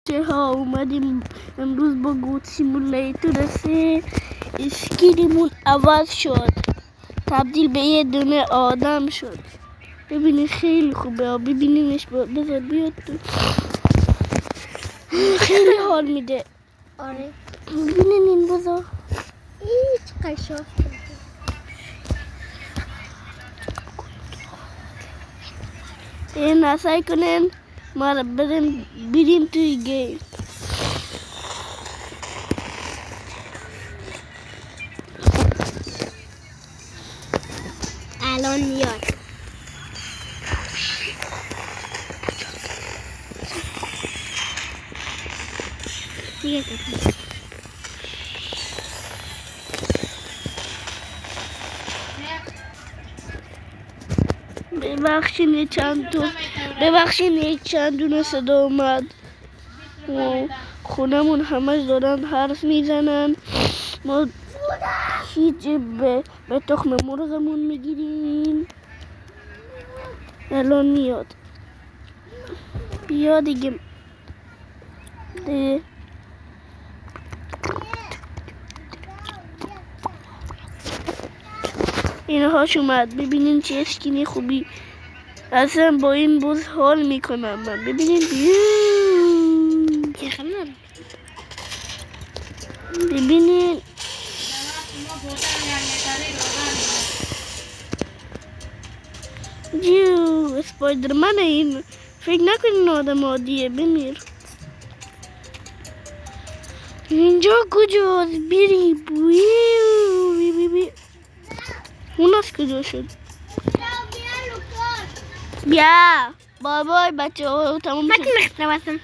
بچه ها اومدیم امروز با گوت سیمولیتور 3 اسکیلمون عوض شد، تبدیل به یه دونه آدم شد. ببینید خیلی خوبه، ببینینش. بذار بیاد تو، خیلی حال میده. آره ببینین این بذار هیچ قشاف این نسای کنین ما رو بریم توی گیم. الان میاد. دیگه ببخشین یک چند دونه صدا اومد. خونمون همش دارن حرف میزنن، ما هیچ به تخم مرغمون میگیریم. الان میاد، بیا دیگه. اینهاش اومد، ببینین چه اسکینی خوبی. اصلا با این بوز حال میکنم من. ببینین ببینین اسپایدرمن. این فکر نکنین آدم عادیه. بمیر. اینجا کجاست؟ بری اون از کجا شد؟ بیا بابای بچه ها تمام شد.